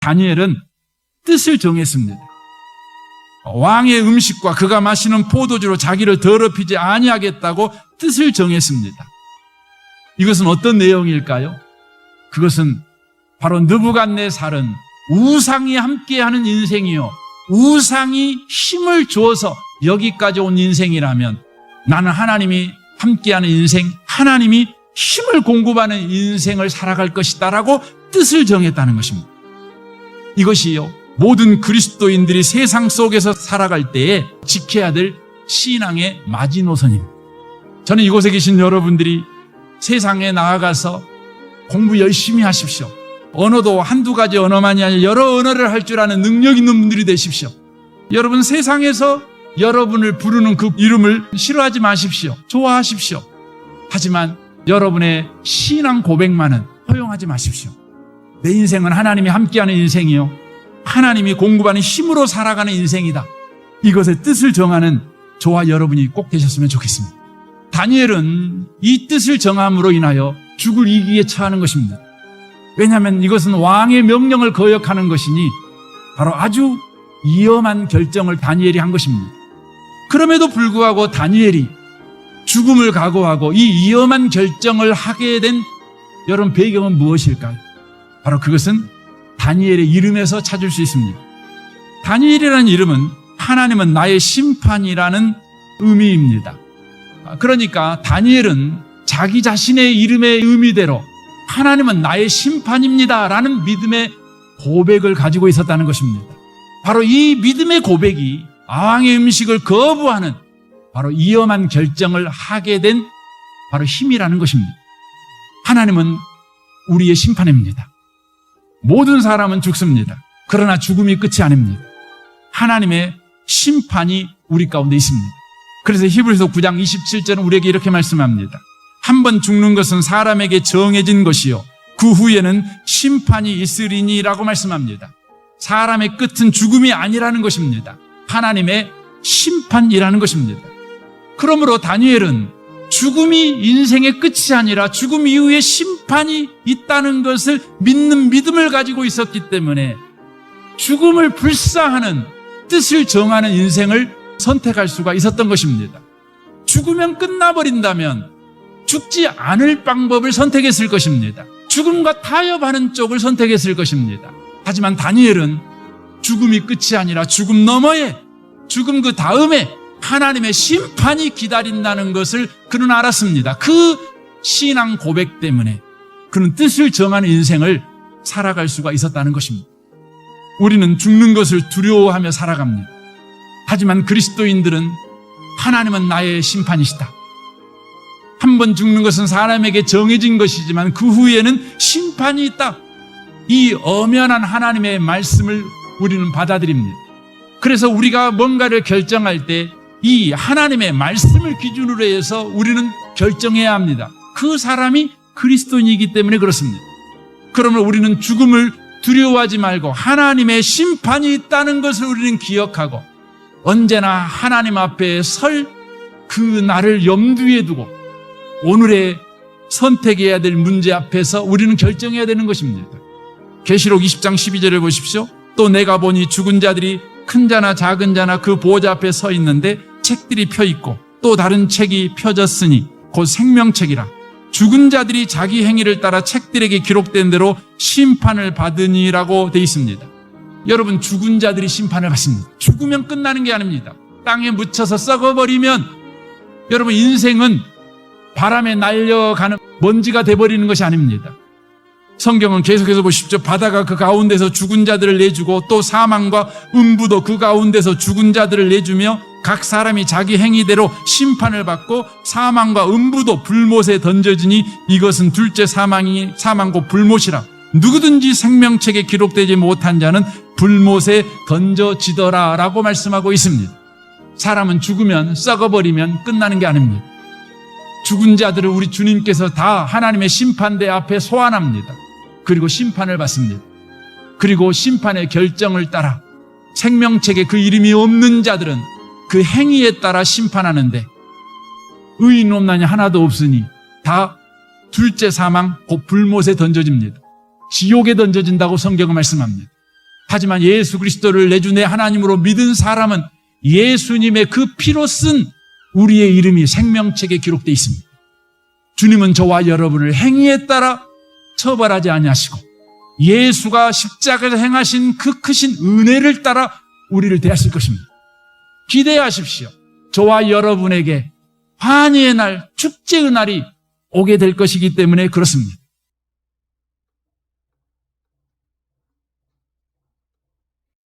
다니엘은 뜻을 정했습니다. 왕의 음식과 그가 마시는 포도주로 자기를 더럽히지 아니하겠다고 뜻을 정했습니다. 이것은 어떤 내용일까요? 그것은 바로 느부갓네살은 우상이 함께하는 인생이요, 우상이 힘을 주어서 여기까지 온 인생이라면 나는 하나님이 함께하는 인생, 하나님이 힘을 공급하는 인생을 살아갈 것이다 라고 뜻을 정했다는 것입니다. 이것이요, 모든 그리스도인들이 세상 속에서 살아갈 때에 지켜야 될 신앙의 마지노선입니다. 저는 이곳에 계신 여러분들이 세상에 나아가서 공부 열심히 하십시오. 언어도 한두 가지 언어만이 아니라 여러 언어를 할 줄 아는 능력 있는 분들이 되십시오. 여러분, 세상에서 여러분을 부르는 그 이름을 싫어하지 마십시오. 좋아하십시오. 하지만 여러분의 신앙 고백만은 허용하지 마십시오. 내 인생은 하나님이 함께하는 인생이요, 하나님이 공급하는 힘으로 살아가는 인생이다. 이것의 뜻을 정하는 저와 여러분이 꼭 되셨으면 좋겠습니다. 다니엘은 이 뜻을 정함으로 인하여 죽을 위기에 처하는 것입니다. 왜냐하면 이것은 왕의 명령을 거역하는 것이니 바로 아주 위험한 결정을 다니엘이 한 것입니다. 그럼에도 불구하고 다니엘이 죽음을 각오하고 이 위험한 결정을 하게 된 여러분 배경은 무엇일까요? 바로 그것은 다니엘의 이름에서 찾을 수 있습니다. 다니엘이라는 이름은 하나님은 나의 심판이라는 의미입니다. 그러니까 다니엘은 자기 자신의 이름의 의미대로 하나님은 나의 심판입니다 라는 믿음의 고백을 가지고 있었다는 것입니다. 바로 이 믿음의 고백이 왕의 음식을 거부하는 바로 위험한 결정을 하게 된 바로 힘이라는 것입니다. 하나님은 우리의 심판입니다. 모든 사람은 죽습니다. 그러나 죽음이 끝이 아닙니다. 하나님의 심판이 우리 가운데 있습니다. 그래서 히브리서 9장 27절은 우리에게 이렇게 말씀합니다. 한 번 죽는 것은 사람에게 정해진 것이요, 그 후에는 심판이 있으리니라고 말씀합니다. 사람의 끝은 죽음이 아니라는 것입니다. 하나님의 심판이라는 것입니다. 그러므로 다니엘은 죽음이 인생의 끝이 아니라 죽음 이후에 심판이 있다는 것을 믿는 믿음을 가지고 있었기 때문에 죽음을 불사하는 뜻을 정하는 인생을 선택할 수가 있었던 것입니다. 죽으면 끝나버린다면 죽지 않을 방법을 선택했을 것입니다. 죽음과 타협하는 쪽을 선택했을 것입니다. 하지만 다니엘은 죽음이 끝이 아니라 죽음 너머에, 죽음 그 다음에 하나님의 심판이 기다린다는 것을 그는 알았습니다. 그 신앙 고백 때문에 그는 뜻을 정하는 인생을 살아갈 수가 있었다는 것입니다. 우리는 죽는 것을 두려워하며 살아갑니다. 하지만 그리스도인들은 하나님은 나의 심판이시다. 한 번 죽는 것은 사람에게 정해진 것이지만 그 후에는 심판이 있다. 이 엄연한 하나님의 말씀을 우리는 받아들입니다. 그래서 우리가 뭔가를 결정할 때 이 하나님의 말씀을 기준으로 해서 우리는 결정해야 합니다. 그 사람이 그리스도인이기 때문에 그렇습니다. 그러면 우리는 죽음을 두려워하지 말고 하나님의 심판이 있다는 것을 우리는 기억하고 언제나 하나님 앞에 설 그 날을 염두에 두고 오늘의 선택해야 될 문제 앞에서 우리는 결정해야 되는 것입니다. 계시록 20장 12절을 보십시오. 또 내가 보니 죽은 자들이 큰 자나 작은 자나 그 보호자 앞에 서 있는데 책들이 펴 있고 또 다른 책이 펴졌으니 곧 생명책이라. 죽은 자들이 자기 행위를 따라 책들에게 기록된 대로 심판을 받으니라고 되어 있습니다. 여러분, 죽은 자들이 심판을 받습니다. 죽으면 끝나는 게 아닙니다. 땅에 묻혀서 썩어버리면 여러분 인생은 바람에 날려가는 먼지가 돼버리는 것이 아닙니다. 성경은 계속해서 보십시오. 바다가 그 가운데서 죽은 자들을 내주고 또 사망과 음부도 그 가운데서 죽은 자들을 내주며 각 사람이 자기 행위대로 심판을 받고 사망과 음부도 불못에 던져지니 이것은 둘째 사망이 사망고 불못이라. 누구든지 생명책에 기록되지 못한 자는 불못에 던져지더라 라고 말씀하고 있습니다. 사람은 죽으면 썩어버리면 끝나는 게 아닙니다. 죽은 자들을 우리 주님께서 다 하나님의 심판대 앞에 소환합니다. 그리고 심판을 받습니다. 그리고 심판의 결정을 따라 생명책에 그 이름이 없는 자들은 그 행위에 따라 심판하는데 의인 없나니 하나도 없으니 다 둘째 사망 곧 불못에 던져집니다. 지옥에 던져진다고 성경은 말씀합니다. 하지만 예수 그리스도를 내 주 내 하나님으로 믿은 사람은 예수님의 그 피로 쓴 우리의 이름이 생명책에 기록되어 있습니다. 주님은 저와 여러분을 행위에 따라 처벌하지 아니하시고 예수가 십자가에서 행하신 그 크신 은혜를 따라 우리를 대하실 것입니다. 기대하십시오. 저와 여러분에게 환희의 날, 축제의 날이 오게 될 것이기 때문에 그렇습니다.